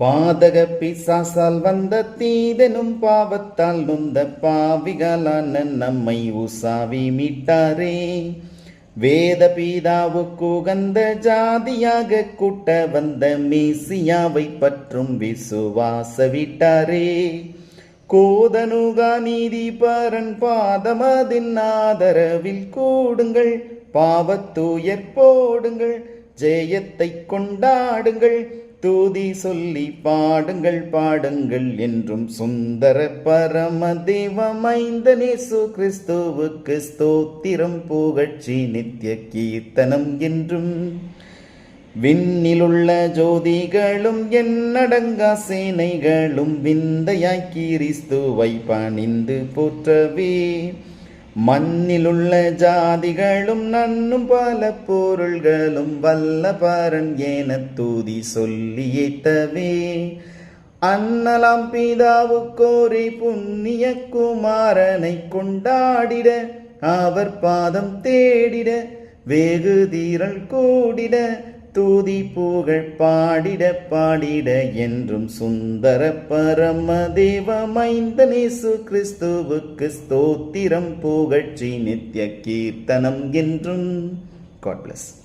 பாதக பிசாசால் வந்த தீதனும் பாவத்தால் நொந்த பாவிகளான நம்மை உசாவி மீட்டாரே. வேத பீதாவுக்கு உகந்த ஜாதியாக கூட்ட வந்த மேசியாவை பற்றும் விசுவாச விட்டாரே. கோதனுகா நீதி பரன் பாதமதின் ஆதரவில் கூடுங்கள், பாவத்தூயர் போடுங்கள், ஜெயத்தை கொண்டாடுங்கள், தூதி சொல்லி பாடுங்கள் பாடுங்கள் என்றும் சுந்தர பரம தேவமைந்தன் இயேசு கிறிஸ்துவுக்கு ஸ்தோத்திரம் புகழ்ச்சி நித்திய கீர்த்தனம் என்றும். விண்ணிலுள்ள ஜோதிகளும் எண்ணடங்கா சேனைகளும் விந்தையாய் கிறிஸ்துவை பணிந்து போற்றவே. மண்ணிலுள்ள ஜாதிகளும் நன்னும் பல பொருள்களும் வல்ல பரன் என தூதி சொல்லி ஏத்தவே. அன்னலாம் பிதாவுக்கோரே புண்ணிய குமாரனை கொண்டாடிட, அவர் பாதம் தேடிட, வெகு தீரல் கூடிட, தூதி புகழ் பாடிட பாடிட என்றும் சுந்தர பரம தேவமைந்தன் இயேசு கிறிஸ்துவுக்கு ஸ்தோத்திரம் புகழ்ச்சி நித்திய கீர்த்தனம் என்றும். God bless.